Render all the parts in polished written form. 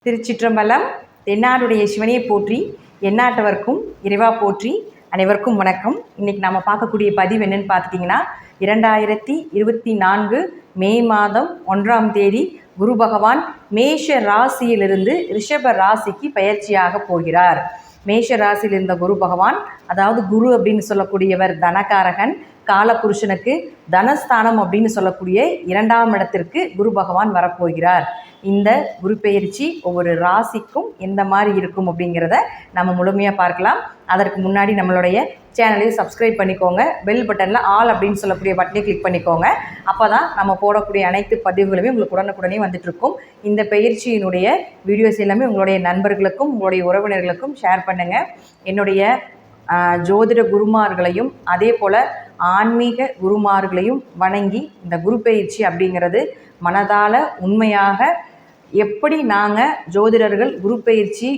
திருச்சிற்றம்பலம். தென்னாடுடைய சிவனையை போற்றி, எந்நாட்டவர்க்கும் இறைவா போற்றி. அனைவருக்கும் வணக்கம். இன்றைக்கி நம்ம பார்க்கக்கூடிய பதிவு என்னென்னு பார்த்துட்டிங்கன்னா, 2024 மே மாதம் 1ஆம் தேதி குரு பகவான் மேஷ ராசியிலிருந்து ரிஷப ராசிக்கு பயிற்சியாக போகிறார். மேஷ ராசியில் இருந்த குரு பகவான், அதாவது குரு அப்படின்னு சொல்லக்கூடியவர் தனகாரகன், காலபுருஷனுக்கு தனஸ்தானம் அப்படின்னு சொல்லக்கூடிய 2ஆம் இடத்திற்கு குரு பகவான் வரப்போகிறார். இந்த குரு பெயர்ச்சி ஒவ்வொரு ராசிக்கும் எந்த மாதிரி இருக்கும் அப்படிங்கிறத நம்ம முழுமையாக பார்க்கலாம். அதற்கு முன்னாடி நம்மளுடைய சேனலையும் சப்ஸ்கிரைப் பண்ணிக்கோங்க. பெல் பட்டனில் ஆல் அப்படின்னு சொல்லக்கூடிய பட்டனை கிளிக் பண்ணிக்கோங்க. அப்போ தான் நம்ம போடக்கூடிய அனைத்து பதிவுகளுமே உங்களுக்கு உடனுக்குடனே வந்துட்டுருக்கும். இந்த பயிற்சியினுடைய வீடியோஸ் எல்லாமே உங்களுடைய நண்பர்களுக்கும் உங்களுடைய உறவினர்களுக்கும் ஷேர் பண்ணுங்கள். என்னுடைய ஜோதிட குருமார்களையும் அதே போல் ஆன்மீக குருமார்களையும் வணங்கி, இந்த குரு பயிற்சி அப்படிங்கிறது மனதால் உண்மையாக எப்படி நாங்கள் ஜோதிடர்கள் குரு பயிற்சி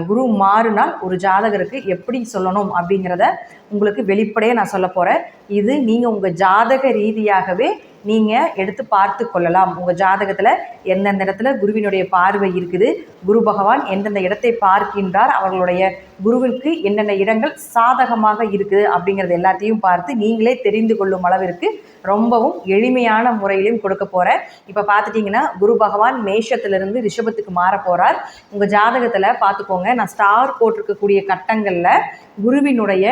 குரு மாறினால் ஒரு ஜாதகருக்கு எப்படி சொல்லணும் அப்படிங்கிறத உங்களுக்கு வெளிப்படையாக நான் சொல்ல போகிறேன். இது நீங்கள் உங்கள் ஜாதக ரீதியாகவே நீங்கள் எடுத்து பார்த்து கொள்ளலாம். உங்கள் ஜாதகத்தில் எந்தெந்த இடத்துல குருவினுடைய பார்வை இருக்குது, குரு பகவான் எந்தெந்த இடத்தை பார்க்கின்றார், அவர்களுடைய குருவிற்கு என்னென்ன இடங்கள் சாதகமாக இருக்குது அப்படிங்கிறது எல்லாத்தையும் பார்த்து நீங்களே தெரிந்து கொள்ளும் அளவிற்கு ரொம்பவும் எளிமையான முறையிலையும் கொடுக்க போகிறேன். இப்போ பார்த்துட்டிங்கன்னா, குரு பகவான் மேஷத்திலிருந்து ரிஷபத்துக்கு மாற போகிறார். உங்கள் ஜாதகத்தில் பார்த்துக்கோங்க, நான் ஸ்டார் போட்டிருக்கக்கூடிய கட்டங்களில் குருவினுடைய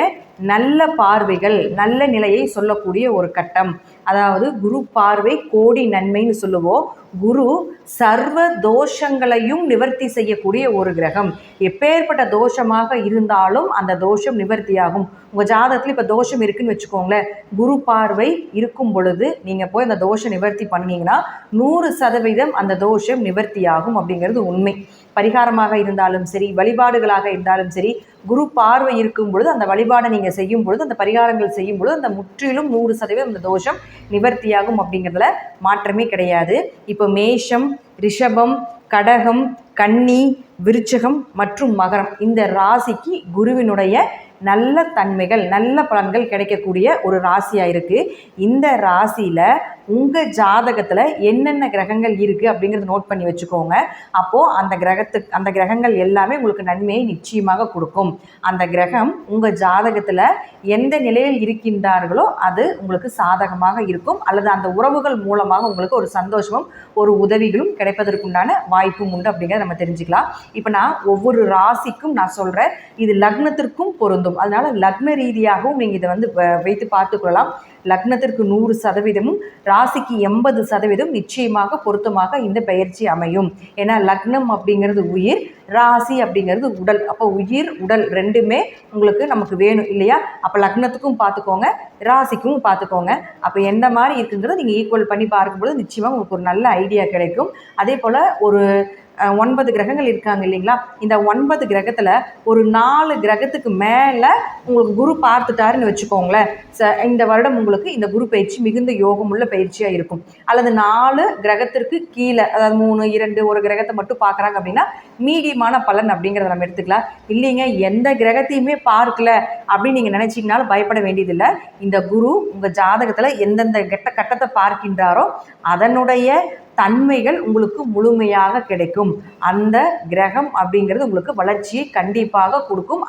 நல்ல பார்வைகள், நல்ல நிலையை சொல்லக்கூடிய ஒரு கட்டம். அதாவது குரு பார்வை கோடி நன்மைன்னு சொல்லுவோம். குரு சர்வ தோஷங்களையும் நிவர்த்தி செய்யக்கூடிய ஒரு கிரகம். எப்பேற்பட்ட தோஷமாக இருந்தாலும் அந்த தோஷம் நிவர்த்தியாகும். உங்கள் ஜாதகத்தில் இப்போ தோஷம் இருக்குன்னு வச்சுக்கோங்களேன், குரு பார்வை இருக்கும் பொழுது நீங்கள் போய் அந்த தோஷம் நிவர்த்தி பண்ணிங்கன்னா 100% அந்த தோஷம் நிவர்த்தியாகும் அப்படிங்கிறது உண்மை. பரிகாரமாக இருந்தாலும் சரி, வழிபாடுகளாக இருந்தாலும் சரி, குரு பார்வை இருக்கும் பொழுது அந்த வழிபாடை நீங்கள் செய்யும் பொழுது, அந்த பரிகாரங்கள் செய்யும் பொழுது அந்த முற்றிலும் 100% அந்த தோஷம் நிவர்த்தியாகும் அப்படிங்கிறதுல மாற்றமே கிடையாது. இப்போ மேஷம், ரிஷபம், கடகம், கன்னி, விருச்சகம் மற்றும் மகரம், இந்த ராசிக்கு குருவினுடைய நல்ல தன்மைகள், நல்ல பலன்கள் கிடைக்கக்கூடிய ஒரு ராசியாக இருக்குது. இந்த ராசியில் உங்கள் ஜாதகத்தில் என்னென்ன கிரகங்கள் இருக்குது அப்படிங்கிறத நோட் பண்ணி வச்சுக்கோங்க. அப்போது அந்த கிரகங்கள் எல்லாமே உங்களுக்கு நன்மையை நிச்சயமாக கொடுக்கும். அந்த கிரகம் உங்கள் ஜாதகத்தில் எந்த நிலையில் இருக்கின்றார்களோ அது உங்களுக்கு சாதகமாக இருக்கும், அல்லது அந்த உறவுகள் மூலமாக உங்களுக்கு ஒரு சந்தோஷமும் ஒரு உதவிகளும் கிடைப்பதற்குண்டான வாய்ப்பும் உண்டு அப்படிங்கிறத நம்ம தெரிஞ்சுக்கலாம். இப்போ நான் ஒவ்வொரு ராசிக்கும் நான் சொல்கிறேன், இது லக்னத்திற்கும் பொருந்தும். அதனால் லக்ன ரீதியாகவும் நீங்கள் இதை வைத்து பார்த்துக்கொள்ளலாம். லக்னத்திற்கு 100%, ராசிக்கு 80% நிச்சயமாக பொருத்தமாக இந்த பயிற்சி அமையும். ஏன்னா லக்னம் அப்படிங்கிறது உயிர், ராசி அப்படிங்கிறது உடல். அப்போ உயிர் உடல் ரெண்டுமே நமக்கு வேணும் இல்லையா? அப்போ லக்னத்துக்கும் பார்த்துக்கோங்க, ராசிக்கும் பார்த்துக்கோங்க. அப்போ எந்த மாதிரி இருக்குங்கிறத நீங்கள் ஈக்குவல் பண்ணி பார்க்கும்போது நிச்சயமாக உங்களுக்கு ஒரு நல்ல ஐடியா கிடைக்கும். அதே போல் ஒரு 9 கிரகங்கள் இருக்காங்க இல்லைங்களா? இந்த 9 கிரகத்தில் ஒரு 4 கிரகத்துக்கு மேலே உங்களுக்கு குரு பார்த்துட்டாருன்னு வச்சுக்கோங்களேன். இந்த வருடம் உங்களுக்கு இந்த குரு பயிற்சி மிகுந்த யோகமுள்ள பயிற்சியாக இருக்கும். அல்லது 4 கிரகத்திற்கு கீழே, அதாவது 3, 2, ஒரு கிரகத்தை மட்டும் பார்க்குறாங்க அப்படின்னா மீடியமான பலன் அப்படிங்கிறத நம்ம எடுத்துக்கலாம். இல்லைங்க, எந்த கிரகத்தையுமே பார்க்கல அப்படின்னு நீங்கள் நினச்சிங்கனாலும் பயப்பட வேண்டியதில்லை. இந்த குரு உங்கள் ஜாதகத்தில் எந்தெந்த கட்டத்தை பார்க்கின்றாரோ அதனுடைய தன்மைகள் உங்களுக்கு முழுமையாக கிடைக்கும். அந்த கிரகம் அப்படிங்கிறது உங்களுக்கு வளர்ச்சியை கண்டிப்பாக கொடுக்கும்.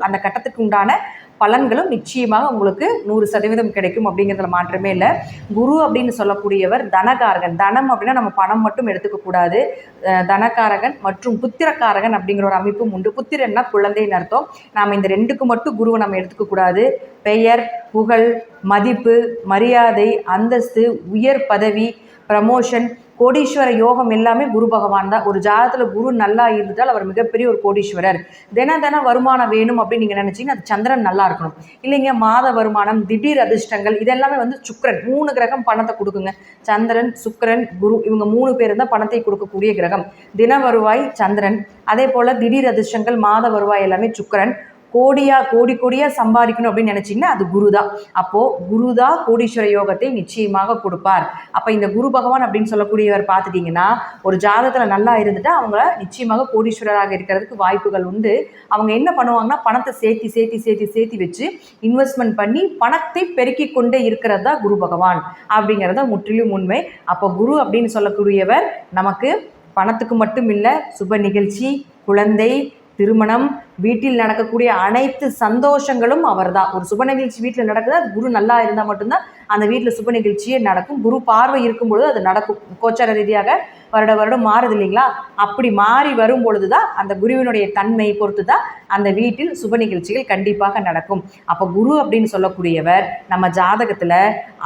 அந்த கட்டத்துக்கு உண்டான பலன்களும் நிச்சயமாக உங்களுக்கு 100% கிடைக்கும் அப்படிங்கிறதுல மாற்றமே இல்லை. குரு அப்படின்னு சொல்லக்கூடியவர் தனகாரகன். தனம் அப்படின்னா நம்ம பணம் மட்டும் எடுத்துக்கக்கூடாது. தனகாரகன் மற்றும் புத்திரக்காரகன் அப்படிங்கிற ஒரு அமைப்பும் உண்டு. புத்திரன்னா குழந்தைன்னு அர்த்தம். நாம் இந்த 2க்கு மட்டும் குருவை நம்ம எடுத்துக்கக்கூடாது. பெயர், புகழ், மதிப்பு, மரியாதை, அந்தஸ்து, உயர் பதவி, ப்ரமோஷன், கோடீஸ்வர யோகம் எல்லாமே குரு பகவான் தான். ஒரு ஜாதகத்தில் குரு நல்லா இருந்துட்டால் அவர் மிகப்பெரிய ஒரு கோடீஸ்வரர். தின வருமானம் வேணும் அப்படின்னு நீங்கள் நினச்சிங்கன்னா அது சந்திரன் நல்லா இருக்கணும். இல்லைங்க, மாத வருமானம், திடீர் அதிர்ஷ்டங்கள், இதெல்லாமே சுக்கிரன். 3 கிரகம் பணத்தை கொடுக்குங்க. சந்திரன், சுக்கிரன், குரு, இவங்க 3 பேர் தான் பணத்தை கொடுக்கக்கூடிய கிரகம். தின வருவாய் சந்திரன், அதே போல் திடீர் அதிர்ஷ்டங்கள், மாத வருவாய் எல்லாமே சுக்கிரன். கோடியாக சம்பாதிக்கணும் அப்படின்னு நினச்சிங்கன்னா அது குரு தான். அப்போது குரு தான் கோடீஸ்வர யோகத்தை நிச்சயமாக கொடுப்பார். அப்போ இந்த குரு பகவான் அப்படின்னு சொல்லக்கூடியவர் பார்த்துட்டிங்கன்னா, ஒரு ஜாதகத்தில் நல்லா இருந்துட்டு அவங்க நிச்சயமாக கோடீஸ்வரராக இருக்கிறதுக்கு வாய்ப்புகள் உண்டு. அவங்க என்ன பண்ணுவாங்கன்னா, பணத்தை சேர்த்தி வச்சு இன்வெஸ்ட்மெண்ட் பண்ணி பணத்தை பெருக்கி கொண்டே இருக்கிறது தான் குரு பகவான் அப்படிங்கிறத முற்றிலும் உண்மை. அப்போ குரு அப்படின்னு சொல்லக்கூடியவர் நமக்கு பணத்துக்கு மட்டும் இல்லை, சுப நிகழ்ச்சி, குழந்தை, திருமணம், வீட்டில் நடக்கக்கூடிய அனைத்து சந்தோஷங்களும் அவர் தான். ஒரு சுப நிகழ்ச்சி வீட்டில் நடக்குது, அது குரு நல்லா இருந்தால் மட்டும்தான் அந்த வீட்டில் சுப நிகழ்ச்சியே நடக்கும். குரு பார்வை இருக்கும்பொழுது அது நடக்கும். கோச்சார ரீதியாக வருடம் மாறுது இல்லைங்களா? அப்படி மாறி வரும் பொழுது தான் அந்த குருவினுடைய தன்மையை பொறுத்து தான் அந்த வீட்டில் சுப நிகழ்ச்சிகள் கண்டிப்பாக நடக்கும். அப்போ குரு அப்படின்னு சொல்லக்கூடியவர் நம்ம ஜாதகத்தில்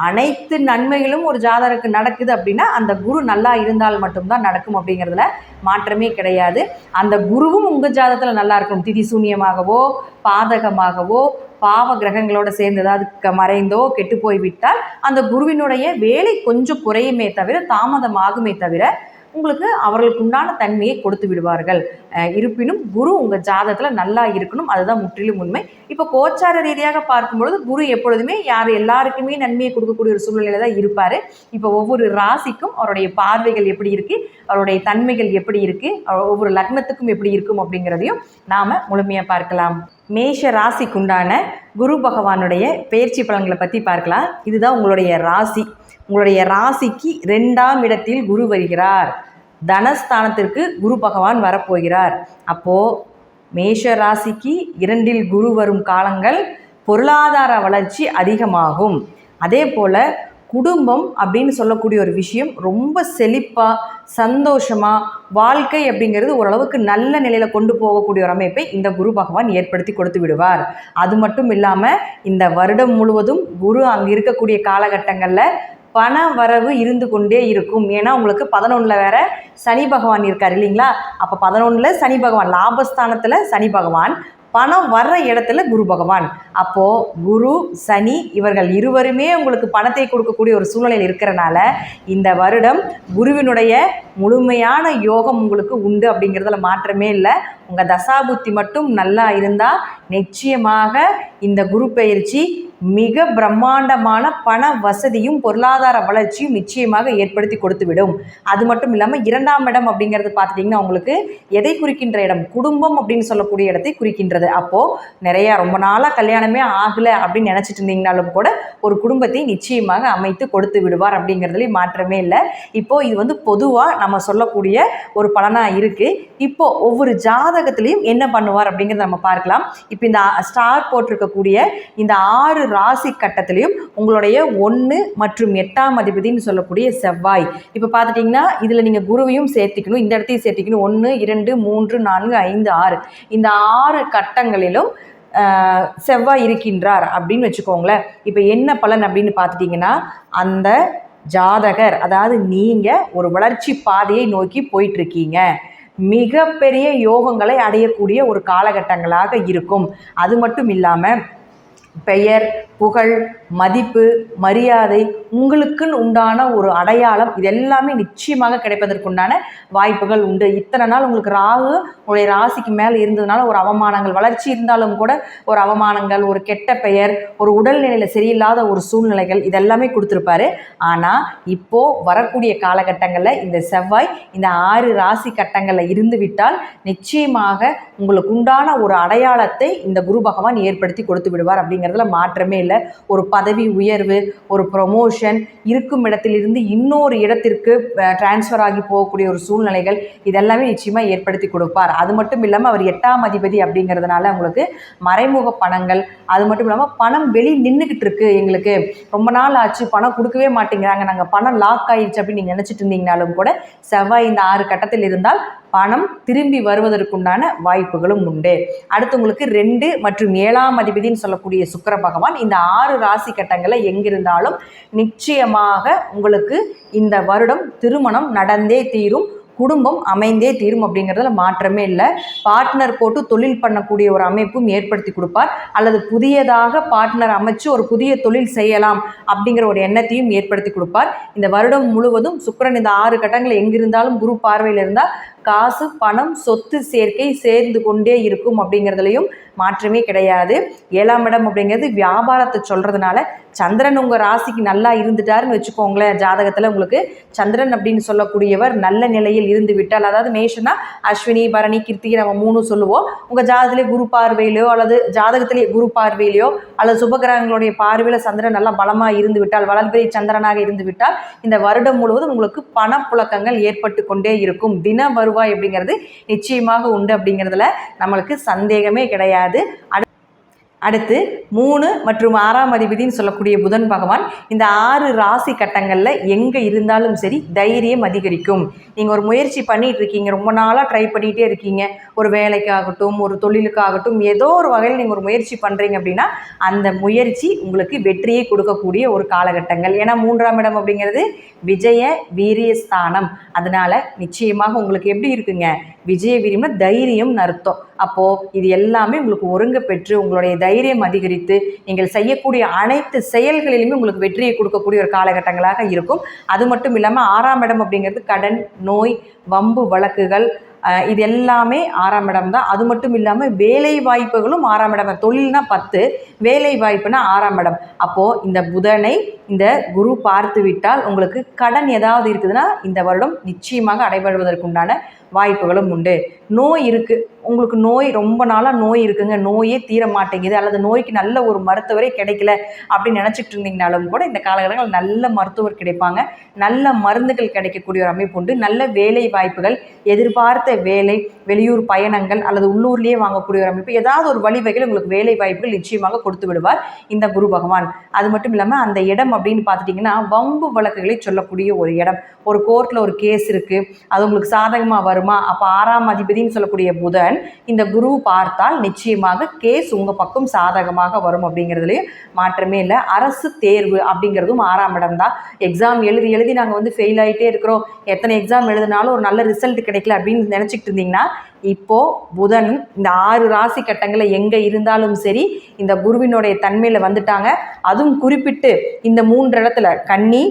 அனைத்து நன்மைகளும் ஒரு ஜாதகருக்கு நடக்குது அப்படின்னா அந்த குரு நல்லா இருந்தால் மட்டும்தான் நடக்கும் அப்படிங்கிறதுல மாற்றமே கிடையாது. அந்த குருவும் உங்கள் ஜாதகத்தில் நல்லா இருக்கும். திதி சூன்யமாகவோ பாதகமாகவோ பாவ கிரகங்களோட சேர்ந்து ஏதாவது மறைந்தோ கெட்டு போய்விட்டால் அந்த குருவினுடைய வேலை கொஞ்சம் குறையுமே தவிர, தாமதமாகுமே தவிர, உங்களுக்கு அவர்களுக்கு உண்டான தன்மையை கொடுத்து விடுவார்கள். இருப்பினும் குரு உங்கள் ஜாதகத்தில் நல்லா இருக்கணும், அதுதான் முற்றிலும் உண்மை. இப்போ கோச்சார ரீதியாக பார்க்கும்பொழுது குரு எப்பொழுதுமே எல்லாருக்குமே நன்மையை கொடுக்கக்கூடிய ஒரு சூழ்நிலையில தான் இருப்பார். இப்போ ஒவ்வொரு ராசிக்கும் அவருடைய பார்வைகள் எப்படி இருக்குது, அவருடைய தன்மைகள் எப்படி இருக்குது, ஒவ்வொரு லக்னத்துக்கும் எப்படி இருக்கும் அப்படிங்கிறதையும் நாம் முழுமையாக பார்க்கலாம். மேஷ ராசிக்குண்டான குரு பகவானுடைய பெயர்ச்சி பலன்களை பற்றி பார்க்கலாம். இதுதான் உங்களுடைய ராசி. உங்களுடைய ராசிக்கு 2ஆம் இடத்தில் குரு வருகிறார். தனஸ்தானத்திற்கு குரு பகவான் வரப்போகிறார். அப்போது மேஷ ராசிக்கு 2இல் குரு வரும் காலங்கள் பொருளாதார வளர்ச்சி அதிகமாகும். அதே போல் குடும்பம் அப்படின்னு சொல்லக்கூடிய ஒரு விஷயம் ரொம்ப செழிப்பாக சந்தோஷமாக வாழ்க்கை அப்படிங்கிறது ஓரளவுக்கு நல்ல நிலையில் கொண்டு போகக்கூடிய ஒரு அமைப்பை இந்த குரு பகவான் ஏற்படுத்தி கொடுத்து விடுவார். அது மட்டும் இல்லாமல் இந்த வருடம் முழுவதும் குரு அங்கே இருக்கக்கூடிய காலகட்டங்களில் பண வரவு இருந்து கொண்டே இருக்கும். ஏன்னா உங்களுக்கு 11ல் வேற சனி பகவான் இருக்கார் இல்லைங்களா? அப்போ 11ல் சனி பகவான், லாபஸ்தானத்தில் சனி பகவான், பணம் வர்ற இடத்துல குரு பகவான். அப்போது குரு சனி இவர்கள் இருவருமே உங்களுக்கு பணத்தை கொடுக்கக்கூடிய ஒரு சூழ்நிலையில் இருக்கிறனால இந்த வருடம் குருவினுடைய முழுமையான யோகம் உங்களுக்கு உண்டு அப்படிங்கிறதுல மாற்றமே இல்லை. உங்கள் தசாபுத்தி மட்டும் நல்லா இருந்தால் நிச்சயமாக இந்த குரு பெயர்ச்சி மிக பிரம்மாண்டமான பண வசதியும் பொருளாதார வளர்ச்சியும் நிச்சயமாக ஏற்படுத்தி கொடுத்துவிடும். அது மட்டும் இல்லாமல் 2ஆம் இடம் அப்படிங்கிறது பார்த்துட்டிங்கன்னா உங்களுக்கு எதை குறிக்கின்ற இடம்? குடும்பம் அப்படின்னு சொல்லக்கூடிய இடத்தை குறிக்கின்றது. அப்போது நிறையா ரொம்ப நாளாக கல்யாணமே ஆகலை அப்படின்னு நினச்சிட்டு இருந்தீங்கனாலும் கூட ஒரு குடும்பத்தை நிச்சயமாக அமைத்து கொடுத்து விடுவார் அப்படிங்கிறதுலேயும் மாற்றமே இல்லை. இப்போது இது வந்து பொதுவாக நம்ம சொல்லக்கூடிய ஒரு பலனாக இருக்குது. இப்போது ஒவ்வொரு ஜாதகத்திலையும் என்ன பண்ணுவார் அப்படிங்கிறத நம்ம பார்க்கலாம். இப்போ இந்த ஸ்டார் போட்டிருக்கக்கூடிய இந்த 6 ராசி கட்டத்திலையும் உங்களுடைய 1 மற்றும் 8ஆம் அதிபதினு சொல்லக்கூடிய செவ்வாய். இப்போ பார்த்துட்டிங்கன்னா இதில் நீங்கள் குருவையும் சேர்த்திக்கணும், இந்த இடத்தையும் சேர்த்திக்கணும். 1, 2, 3, 4, 5, 6 இந்த 6 கட்டங்களிலும் செவ்வாய் இருக்கின்றார் அப்படின்னு வச்சுக்கோங்களேன். இப்போ என்ன பலன் அப்படின்னு பார்த்துட்டிங்கன்னா அந்த ஜாதகர், அதாவது நீங்கள் ஒரு வளர்ச்சி பாதையை நோக்கி போயிட்டுருக்கீங்க, மிகப்பெரிய யோகங்களை அடையக்கூடிய ஒரு காலகட்டங்களாக இருக்கும். அது மட்டும் இல்லாமல் பெயர், புகழ், மதிப்பு, மரியாதை, உங்களுக்குன்னு உண்டான ஒரு அடையாளம், இது எல்லாமே நிச்சயமாக கிடைப்பதற்குண்டான வாய்ப்புகள் உண்டு. இத்தனை நாள் உங்களுக்கு ராகு உங்களுடைய ராசிக்கு மேலே இருந்ததுனால ஒரு அவமானங்கள், வளர்ச்சி இருந்தாலும் கூட ஒரு அவமானங்கள், ஒரு கெட்ட பெயர், ஒரு உடல்நிலையில் சரியில்லாத ஒரு சூழ்நிலைகள் இதெல்லாமே கொடுத்துருப்பாரு. ஆனால் இப்போது வரக்கூடிய காலகட்டங்களில் இந்த செவ்வாய் இந்த 6 ராசி கட்டங்களில் இருந்து விட்டால் நிச்சயமாக உங்களுக்கு உண்டான ஒரு அடையாளத்தை இந்த குரு பகவான் ஏற்படுத்தி கொடுத்து விடுவார் அப்படிங்கிறதுல மாற்றமே இல்லை. ஒரு பதவி உயர்வு, ஒரு ப்ரொமோஷன், இருக்கும் இடத்திலிருந்து இன்னொரு இடத்திற்கு டிரான்ஸ்ஃபர் ஆகி போகக்கூடிய ஒரு சூழ்நிலைகள் இதெல்லாமே நிச்சயமாக ஏற்படுத்தி கொடுப்பார். அது மட்டும் இல்லாமல் அவர் 8ஆம் அதிபதி அப்படிங்கிறதுனால உங்களுக்கு மறைமுக பணங்கள், அது மட்டும் இல்லாமல் பணம் வெளியே நின்றுக்கிட்டு இருக்கு, எங்களுக்கு ரொம்ப நாள் ஆச்சு பணம் கொடுக்கவே மாட்டேங்கிறாங்க, நாங்கள் பணம் லாக் ஆயிடுச்சு அப்படின்னு நீங்கள் நினச்சிட்டு இருந்தீங்கனாலும் கூட செவ்வாய் இந்த 6 கட்டத்தில் இருந்தால் பணம் திரும்பி வருவதற்குண்டான வாய்ப்புகளும் உண்டு. அடுத்து உங்களுக்கு 2 மற்றும் 7ஆம் அதிபதினு சொல்லக்கூடிய சுக்கிர பகவான் இந்த 6 ராசி கட்டங்களில் எங்கிருந்தாலும் நிச்சயமாக உங்களுக்கு இந்த வருடம் திருமணம் நடந்தே தீரும், குடும்பம் அமைந்தே தீரும் அப்படிங்கிறதுல மாற்றமே இல்லை. பார்ட்னர் போட்டு தொழில் பண்ணக்கூடிய ஒரு அமைப்பும் ஏற்படுத்தி கொடுப்பார், அல்லது புதியதாக பார்ட்னர் அமைச்சு ஒரு புதிய தொழில் செய்யலாம் அப்படிங்கிற ஒரு எண்ணத்தையும் ஏற்படுத்தி கொடுப்பார். இந்த வருடம் முழுவதும் சுக்கிரன் இந்த 6 கட்டங்கள் எங்கிருந்தாலும் குரு பார்வையில் இருந்தால் காசு பணம் சொத்து சேர்க்கை சேர்ந்து கொண்டே இருக்கும் அப்படிங்கிறதுலையும் மாற்றமே கிடையாது. 7ஆம் இடம் அப்படிங்கிறது வியாபாரத்தை சொல்கிறதுனால சந்திரன் உங்கள் ராசிக்கு நல்லா இருந்துட்டாருன்னு வச்சுக்கோங்களேன். ஜாதகத்தில் உங்களுக்கு சந்திரன் அப்படின்னு சொல்லக்கூடியவர் நல்ல நிலையில் இருந்து விட்டால், அதாவது மேஷனா அஸ்வினி பரணி கிருத்திகை நம்ம 3 சொல்லுவோம். உங்கள் ஜாதகத்திலே குரு பார்வையிலையோ அல்லது ஜாதகத்திலே குரு பார்வையிலையோ அல்லது சுபகிரகங்களுடைய பார்வையில் சந்திரன் நல்லா பலமாக இருந்து விட்டால், வளர்பிறை சந்திரனாக இருந்து விட்டால் இந்த வருடம் முழுவதும் உங்களுக்கு பணப்புழக்கங்கள் ஏற்பட்டு கொண்டே இருக்கும். தின வருவாய் அப்படிங்கிறது நிச்சயமாக உண்டு அப்படிங்கிறதுல நம்மளுக்கு சந்தேகமே கிடையாது. அடுத்து 3 மற்றும் 6ஆம் அதிபதினு சொல்லக்கூடிய புதன் பகவான் இந்த 6 ராசி கட்டங்களில் எங்கே இருந்தாலும் சரி தைரியம் அதிகரிக்கும். நீங்கள் ஒரு முயற்சி பண்ணிகிட்டு இருக்கீங்க, ரொம்ப நாளாக ட்ரை பண்ணிகிட்டே இருக்கீங்க, ஒரு வேலைக்காகட்டும் ஒரு தொழிலுக்காகட்டும் ஏதோ ஒரு வகையில் நீங்கள் ஒரு முயற்சி பண்ணுறீங்க அப்படின்னா அந்த முயற்சி உங்களுக்கு வெற்றியை கொடுக்கக்கூடிய ஒரு காலகட்டங்கள். ஏன்னா 3ஆம் இடம் அப்படிங்கிறது விஜய வீரியஸ்தானம். அதனால் நிச்சயமாக உங்களுக்கு எப்படி இருக்குங்க, விஜய வீரியம்னா தைரியம்னு அர்த்தம். அப்போது இது எல்லாமே உங்களுக்கு ஒருங்க பெற்று உங்களுடைய தைரியம் அதிகரித்து நீங்கள் செய்யக்கூடிய அனைத்து செயல்களிலுமே உங்களுக்கு வெற்றியை கொடுக்கக்கூடிய ஒரு காலகட்டங்களாக இருக்கும். அது மட்டும் இல்லாமல் 6ஆம் இடம் அப்படிங்கிறது கடன், நோய், வம்பு வழக்குகள், இது எல்லாமே 6ஆம் இடம் தான். அது மட்டும் இல்லாமல் வேலை வாய்ப்புகளும் 6ஆம் இடம். தொழில்னா 10, வேலை வாய்ப்புனா 6ஆம் இடம். அப்போது இந்த புதனை இந்த குரு பார்த்து விட்டால் உங்களுக்கு கடன் ஏதாவது இருக்குதுன்னா இந்த வருடம் நிச்சயமாக அடைபடுவதற்குண்டான வாய்ப்புகளும் உண்டு. நோய் இருக்குது, உங்களுக்கு நோய் ரொம்ப நாளாக நோய் இருக்குங்க, நோயே தீர மாட்டேங்குது அல்லது நோய்க்கு நல்ல ஒரு மருத்துவரே கிடைக்கல அப்படின்னு நினச்சிட்டு இருந்தீங்கனாலும் கூட இந்த காலகட்டங்கள் நல்ல மருத்துவர் கிடைப்பாங்க, நல்ல மருந்துகள் கிடைக்கக்கூடிய ஒரு அமைப்பு உண்டு. நல்ல வேலை வாய்ப்புகள், எதிர்பார்த்த வேலை, வெளியூர் பயணங்கள் அல்லது உள்ளூர்லேயே வாங்கக்கூடிய ஒரு அமைப்பு, ஏதாவது ஒரு வழிவகையில் உங்களுக்கு வேலை வாய்ப்புகள் நிச்சயமாக கொடுத்து விடுவார் இந்த குரு பகவான். அது மட்டும் இல்லாமல் அந்த இடம் அப்படின்னு பார்த்துட்டிங்கன்னா வம்பு வழக்குகளை சொல்லக்கூடிய ஒரு இடம். ஒரு கோர்ட்டில் ஒரு கேஸ் இருக்குது, அது உங்களுக்கு சாதகமாக வருமா? அப்போ 6ஆம் அதிபதினு சொல்லக்கூடிய புதன் இந்த குரு பார்த்தால் நிச்சயமாக கேஸ் உங்கள் பக்கம் சாதகமாக வரும் அப்படிங்கிறதுலேயும் மாற்றமே இல்லை. அரசு தேர்வு அப்படிங்கிறதும் 6ஆம் இடம் தான். எக்ஸாம் எழுதி நாங்கள் ஃபெயில் ஆகிட்டே இருக்கிறோம், எத்தனை எக்ஸாம் எழுதினாலும் ஒரு நல்ல ரிசல்ட் கிடைக்கல அப்படின்னு நினச்சிக்கிட்டு இருந்தீங்கன்னா இப்போது புதன் இந்த 6 ராசி கட்டங்களில் எங்கே இருந்தாலும் சரி இந்த குருவினுடைய தன்மையில் வந்துட்டாங்க. அதுவும் குறிப்பிட்டு இந்த 3 இடத்துல கன்னி,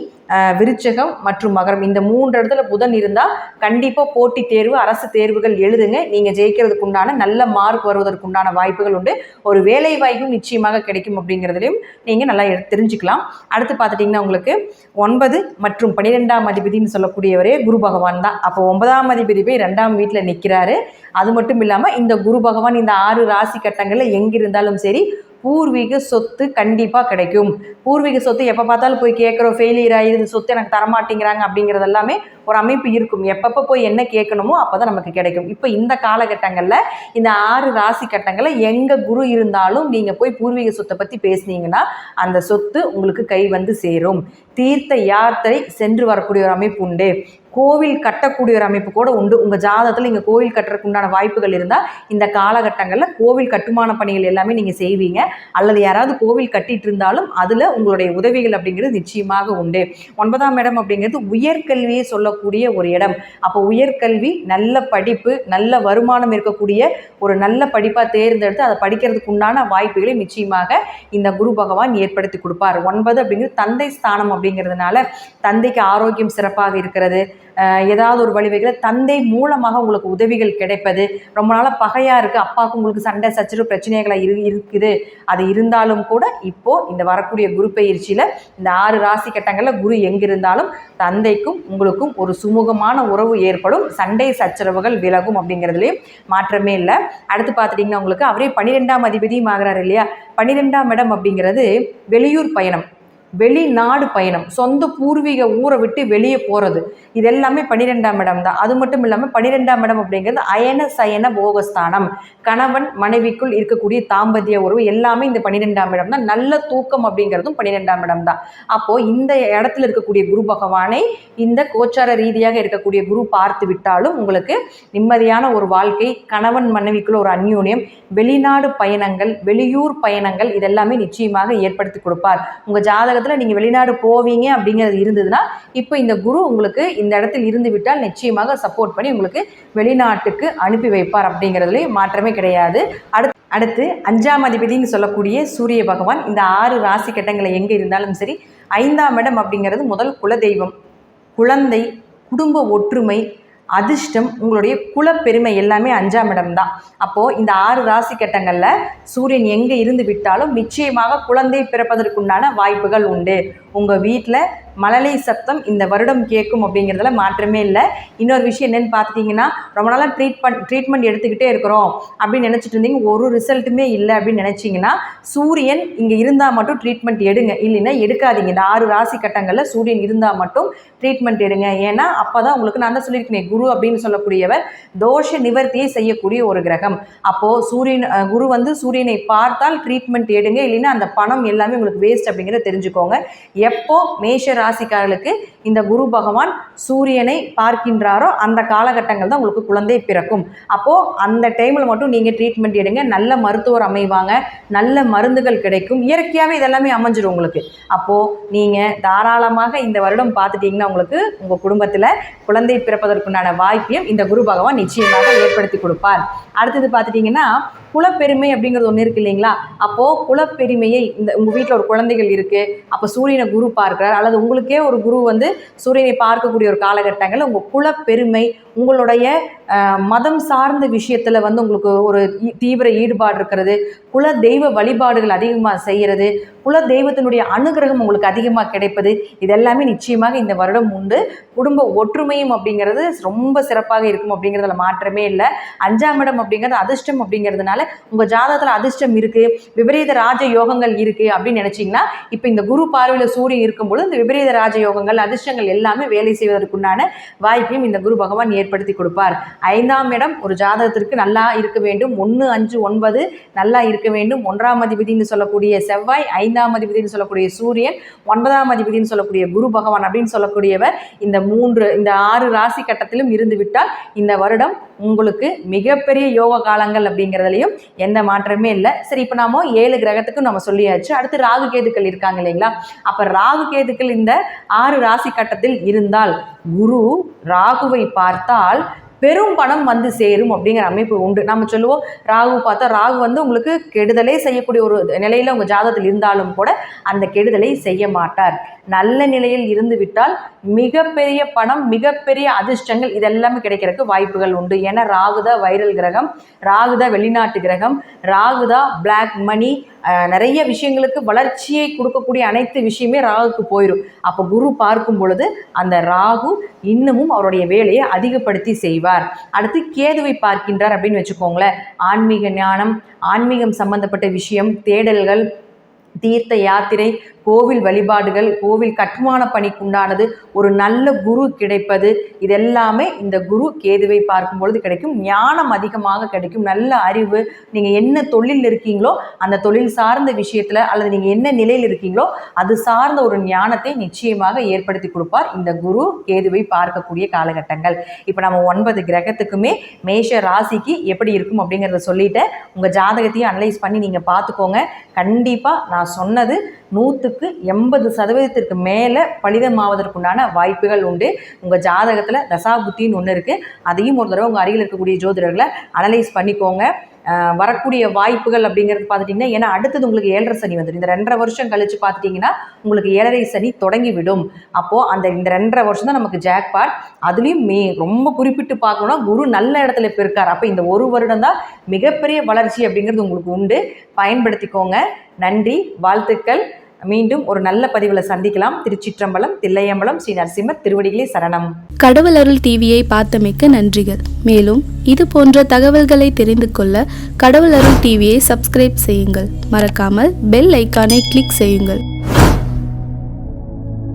விருச்சகம் மற்றும் மகரம் இந்த 3 இடத்துல புதன் இருந்தால் கண்டிப்பாக போட்டி தேர்வு அரசு தேர்வுகள் எழுதுங்க. நீங்கள் ஜெயிக்கிறதுக்கு உண்டான நல்ல மார்க் வருவதற்குண்டான வாய்ப்புகள் உண்டு. ஒரு வேலை வாய்ப்பும் நிச்சயமாக கிடைக்கும் அப்படிங்கிறதுலையும் நீங்கள் நல்லா தெரிஞ்சுக்கலாம். அடுத்து பார்த்துட்டிங்கன்னா உங்களுக்கு 9 மற்றும் 12ஆம் அதிபதினு சொல்லக்கூடியவரே குரு பகவான் தான். அப்போ 9ஆம் அதிபதி போய் 2ஆம் வீட்டில் நிற்கிறாரு. அது மட்டும் இல்லாமல் இந்த குரு பகவான் இந்த 6 ராசி கட்டங்களில் எங்கிருந்தாலும் சரி பூர்வீக சொத்து கண்டிப்பாக கிடைக்கும். பூர்வீக சொத்து எப்போ பார்த்தாலும் போய் கேட்குறோம், ஃபெயிலியர் ஆகிடுது, சொத்து எனக்கு தரமாட்டேங்கிறாங்க அப்படிங்கிறது எல்லாமே ஒரு அமைப்பு இருக்கும். எப்பப்போ போய் என்ன கேட்கணுமோ அப்போ தான் நமக்கு கிடைக்கும். இப்போ இந்த காலகட்டங்களில் இந்த 6 ராசி கட்டங்களில் எங்கே குரு இருந்தாலும் நீங்கள் போய் பூர்வீக சொத்தை பற்றி பேசுனீங்கன்னா அந்த சொத்து உங்களுக்கு கை வந்து சேரும். தீர்த்த யாத்திரை சென்று வரக்கூடிய ஒரு அமைப்பு உண்டு. கோவில் கட்டக்கூடிய ஒரு அமைப்பு கூட உண்டு. உங்கள் ஜாதகத்தில் இங்கே கோவில் கட்டுறதுக்கு உண்டான வாய்ப்புகள் இருந்தால் இந்த காலகட்டங்களில் கோவில் கட்டுமான பணிகள் எல்லாமே நீங்கள் செய்வீங்க. அல்லது யாராவது கோவில் கட்டிட்டு இருந்தாலும் அதில் உங்களுடைய உதவிகள் அப்படிங்கிறது நிச்சயமாக உண்டு. 9ஆம் இடம் அப்படிங்கிறது உயர்கல்வியை சொல்லக்கூடிய ஒரு இடம். அப்போ உயர்கல்வி, நல்ல படிப்பு, நல்ல வருமானம் இருக்கக்கூடிய ஒரு நல்ல படிப்பாக தேர்ந்தெடுத்து அதை படிக்கிறதுக்கு உண்டான வாய்ப்புகளை நிச்சயமாக இந்த குரு பகவான் ஏற்படுத்தி கொடுப்பார். 9 அப்படிங்கிறது தந்தை ஸ்தானம் அப்படிங்கிறதுனால தந்தைக்கு ஆரோக்கியம் சிறப்பாக இருக்கிறது, ஏதாவது ஒரு வழிவகையில் தந்தை மூலமாக உங்களுக்கு உதவிகள் கிடைப்பது, ரொம்ப நாளாக பகையாக இருக்குது, அப்பாவுக்கு உங்களுக்கு சண்டை சச்சரவு பிரச்சனைகளாக இருக்குது, அது இருந்தாலும் கூட இப்போது இந்த வரக்கூடிய குரு பயிற்சியில் இந்த 6 ராசி கட்டங்களில் குரு எங்கிருந்தாலும் தந்தைக்கும் உங்களுக்கும் ஒரு சுமூகமான உறவு ஏற்படும், சண்டை சச்சரவுகள் விலகும் அப்படிங்கிறதுலேயும் மாற்றமே இல்லை. அடுத்து பார்த்துட்டிங்கன்னா உங்களுக்கு அவரே 12ஆம் அதிபதியும் ஆகிறார் இல்லையா. 12ஆம் இடம் அப்படிங்கிறது வெளியூர் பயணம், வெளிநாடு பயணம், சொந்த பூர்வீக ஊரை விட்டு வெளியே போகிறது, இது எல்லாமே 12ஆம் இடம் தான். அது மட்டும் இல்லாமல் 12ஆம் இடம் அப்படிங்கிறது அயன சயன போகஸ்தானம், கணவன் மனைவிக்குள் இருக்கக்கூடிய தாம்பத்திய உறவு எல்லாமே இந்த 12ஆம் இடம் தான். நல்ல தூக்கம் அப்படிங்கிறதும் 12ஆம் இடம் தான். அப்போது இந்த இடத்துல இருக்கக்கூடிய குரு பகவானை இந்த கோச்சார ரீதியாக இருக்கக்கூடிய குரு பார்த்து விட்டாலும் உங்களுக்கு நிம்மதியான ஒரு வாழ்க்கை, கணவன் மனைவிக்குள்ள ஒரு அந்யோன்யம், வெளிநாடு பயணங்கள், வெளியூர் பயணங்கள் இதெல்லாமே நிச்சயமாக ஏற்படுத்தி கொடுப்பார். உங்கள் ஜாதகத்தில் நீங்கள் வெளிநாடு போவீங்க அப்படிங்கிறது இருந்ததுன்னா இப்போ இந்த குரு உங்களுக்கு இந்த இடத்தில் இருந்து விட்டால் நிச்சயமாக சப்போர்ட் பண்ணி உங்களுக்கு வெளிநாட்டுக்கு அனுப்பி வைப்பார் அப்படிங்கிறதுலேயும் மாற்றமே கிடையாது. அடுத்து 5ஆம் அதிபதினு சொல்லக்கூடிய சூரிய பகவான் இந்த 6 ராசி கட்டங்களை எங்கே இருந்தாலும் சரி 5ஆம் இடம் அப்படிங்கிறது முதல் குலதெய்வம், குழந்தை, குடும்ப ஒற்றுமை, அதிர்ஷ்டம், உங்களுடைய குலப்பெருமை எல்லாமே 5ஆம் இடம் தான். அப்போது இந்த 6 ராசி கட்டங்களில் சூரியன் எங்கே இருந்து விட்டாலும் நிச்சயமாக குழந்தை பிறப்பதற்குண்டான வாய்ப்புகள் உண்டு. உங்கள் வீட்டில் மழலை சத்தம் இந்த வருடம் கேட்கும் அப்படிங்கிறதுல மாற்றமே இல்லை. இன்னொரு விஷயம் என்னென்னு பார்த்துட்டிங்கன்னா, ரொம்ப நாளாக ட்ரீட்மெண்ட் எடுத்துக்கிட்டே இருக்கிறோம் அப்படின்னு நினச்சிட்டு இருந்தீங்க, ஒரு ரிசல்ட்டுமே இல்லை அப்படின்னு நினச்சிங்கன்னா, சூரியன் இங்கே இருந்தால் மட்டும் ட்ரீட்மெண்ட் எடுங்க, இல்லைன்னா எடுக்காதீங்க. இந்த 6 ராசி கட்டங்களில் சூரியன் இருந்தால் மட்டும் ட்ரீட்மெண்ட் எடுங்க. ஏன்னா அப்போ தான் உங்களுக்கு, நான் தான் சொல்லியிருக்கேன், குரு அப்படின்னு சொல்லக்கூடியவர் தோஷ நிவர்த்தியை செய்யக்கூடிய ஒரு கிரகம். அப்போது குரு வந்து சூரியனை பார்த்தால் ட்ரீட்மெண்ட் எடுங்க, இல்லைன்னா அந்த பணம் எல்லாமே உங்களுக்கு வேஸ்ட் அப்படிங்கிறத தெரிஞ்சுக்கோங்க. எப்போ மேஷ ராசிக்காரர்களுக்கு இந்த குரு பகவான் சூரியனை பார்க்கின்றாரோ அந்த காலகட்டங்கள் தான் உங்களுக்கு குழந்தை பிறக்கும். அப்போது அந்த டைமில் மட்டும் நீங்கள் ட்ரீட்மெண்ட் எடுங்க. நல்ல மருத்துவர் அமைவாங்க, நல்ல மருந்துகள் கிடைக்கும், இயற்கையாகவே இதெல்லாமே அமைஞ்சிடும் உங்களுக்கு. அப்போது நீங்கள் தாராளமாக இந்த வருடம் பார்த்துட்டிங்கன்னா உங்களுக்கு உங்கள் குடும்பத்தில் குழந்தை பிறப்பதற்குண்டான வாய்ப்பையும் இந்த குரு பகவான் நிச்சயமாக ஏற்படுத்தி கொடுப்பார். அடுத்தது பார்த்துட்டிங்கன்னா, குலப்பெருமை அப்படிங்கிறது ஒன்று இருக்குது இல்லைங்களா? அப்போது குலப்பெருமையை உங்கள் வீட்டில் ஒரு குழந்தைகள் இருக்குது, அப்போ சூரியனை குரு பார்க்கிறார், அல்லது உங்களுக்கே ஒரு குரு வந்து சூரியனை பார்க்கக்கூடிய ஒரு காலகட்டங்களில் உங்கள் குலப்பெருமை, உங்களுடைய மதம் சார்ந்த விஷயத்தில் வந்து உங்களுக்கு ஒரு தீவிர ஈடுபாடு இருக்கிறது, குல தெய்வ வழிபாடுகள் அதிகமாக செய்கிறது, குல தெய்வத்தினுடைய அனுகிரகம் உங்களுக்கு அதிகமாக கிடைப்பது, இதெல்லாமே நிச்சயமாக இந்த வருடம் உண்டு. குடும்ப ஒற்றுமையும் அப்படிங்கிறது ரொம்ப சிறப்பாக இருக்கும் அப்படிங்கிறதுல மாற்றமே இல்லை. 5ஆம் இடம் அப்படிங்கிறது அதிர்ஷ்டம் அப்படிங்கிறதுனால உங்கள் ஜாதகத்தில் அதிர்ஷ்டம் இருக்குது, விபரீத ராஜ யோகங்கள் இருக்குது அப்படின்னு நினச்சிங்கன்னா, இப்போ இந்த குரு பார்வையில் சூரியன் இருக்கும்போது இந்த விபரீத ராஜ யோகங்கள் அதிர்ஷ்டங்கள் எல்லாமே வேலை செய்வதற்குண்டான வாய்ப்பையும் இந்த குரு பகவான் ஏற்படுத்தி கொடுப்பார். 5ஆம் இடம் ஒரு ஜாதகத்திற்கு நல்லா இருக்க வேண்டும். 1, 5, 9 நல்லா இருக்க வேண்டும். 1ஆம் அதிபதினு சொல்லக்கூடிய செவ்வாய், 5ஆம் அதிபதினு சொல்லக்கூடிய சூரியன், 9ஆம் அதிபதினு சொல்லக்கூடிய குரு பகவான் அப்படின்னு சொல்லக்கூடியவர் இந்த 6 ராசி கட்டத்திலும் இருந்து விட்டால் இந்த வருடம் உங்களுக்கு மிகப்பெரிய யோக காலங்கள் அப்படிங்கிறதுலையும் எந்த மாற்றமே இல்லை. சரி, இப்போ நாம 7 கிரகத்துக்கும் நம்ம சொல்லியாச்சு. அடுத்து ராகு கேதுக்கள் இருக்காங்க இல்லைங்களா? அப்போ ராகு கேதுக்கள் இந்த 6 ராசி கட்டத்தில் இருந்தால் குரு ராகுவை பார்த்தால் பெரும் பணம் வந்து சேரும் அப்படிங்கிற அமைப்பு உண்டு. நம்ம சொல்லுவோம், ராகு பார்த்தா ராகு வந்து உங்களுக்கு கெடுதலே செய்யக்கூடிய ஒரு நிலையில் உங்கள் ஜாதகத்தில் இருந்தாலும் கூட அந்த கெடுதலை செய்ய மாட்டார். நல்ல நிலையில் இருந்து விட்டால் மிகப்பெரிய பணம், மிகப்பெரிய அதிர்ஷ்டங்கள் இதெல்லாமே கிடைக்கிறதுக்கு வாய்ப்புகள் உண்டு. ஏன்னா ராகுதா வைரல் கிரகம், ராகுதா வெளிநாட்டு கிரகம், ராகுதா பிளாக் மணி, நிறைய விஷயங்களுக்கு வளர்ச்சியை கொடுக்கக்கூடிய அனைத்து விஷயமே ராகுக்கு போயிடும். அப்போ குரு பார்க்கும் பொழுது அந்த ராகு இன்னமும் அவருடைய வேலையை அதிகப்படுத்தி செய்வார். அடுத்து கேதுவை பார்க்கின்றார் அப்படின்னு வச்சுக்கோங்களேன். ஆன்மீக ஞானம், ஆன்மீகம் சம்பந்தப்பட்ட விஷயம், தேடல்கள், தீர்த்த யாத்திரை, கோவில் வழிபாடுகள், கோவில் கட்டுமான பணிக்குண்டானது, ஒரு நல்ல குரு கிடைப்பது, இதெல்லாமே இந்த குரு கேதுவை பார்க்கும் பொழுது கிடைக்கும். ஞானம் அதிகமாக கிடைக்கும், நல்ல அறிவு. நீங்கள் என்ன தொழில் இருக்கீங்களோ அந்த தொழில் சார்ந்த விஷயத்தில், அல்லது நீங்கள் என்ன நிலையில் இருக்கீங்களோ அது சார்ந்த ஒரு ஞானத்தை நிச்சயமாக ஏற்படுத்தி கொடுப்பார் இந்த குரு கேதுவை பார்க்கக்கூடிய காலகட்டங்கள். இப்போ நம்ம 9 கிரகத்துக்குமே மேஷ ராசிக்கு எப்படி இருக்கும் அப்படிங்கிறத சொல்லிட்டேன். உங்கள் ஜாதகத்தையும் அனலைஸ் பண்ணி நீங்கள் பார்த்துக்கோங்க. கண்டிப்பாக நான் சொன்னது 100க்கு 80% மேலே பலிதமாவதற்குண்டான வாய்ப்புகள் உண்டு. உங்கள் ஜாதகத்தில் தசாபுத்தின்னு ஒன்று இருக்குது, அதையும் ஒரு தடவை உங்கள் அருகில் இருக்கக்கூடிய ஜோதிடர்களை அனலைஸ் பண்ணிக்கோங்க. வரக்கூடிய வாய்ப்புகள் அப்படிங்கிறது பார்த்துட்டிங்கன்னா, ஏன்னா அடுத்தது உங்களுக்கு 7.5 சனி வந்துடும். இந்த 2.5 வருஷம் கழித்து பார்த்துட்டிங்கன்னா உங்களுக்கு 7.5 சனி தொடங்கி விடும். அப்போது இந்த 2.5 வருஷம் தான் நமக்கு ஜாக்பாட். அதுலேயும் ரொம்ப குறிப்பிட்டு பார்க்கணும்னா குரு நல்ல இடத்துல இப்போ இருக்கார். அப்போ இந்த 1 வருடம் தான் மிகப்பெரிய வளர்ச்சி அப்படிங்கிறது உங்களுக்கு உண்டு. பயன்படுத்திக்கோங்க. நன்றி, வாழ்த்துக்கள். மீண்டும் ஒரு நல்ல பதிவில் சந்திக்கலாம். திருச்சிற்றம்பலம், தில்லையம்பலம், ஸ்ரீ நரசிம்மர் திருவடிகளே சரணம். கடவுள் அருள் டிவியை பார்த்தமைக்க நன்றிகள். மேலும் இது போன்ற தகவல்களை தெரிந்து கொள்ள கடவுள் அருள் டிவியை சப்ஸ்கிரைப் செய்யுங்கள். மறக்காமல் பெல் ஐக்கானை கிளிக் செய்யுங்கள்.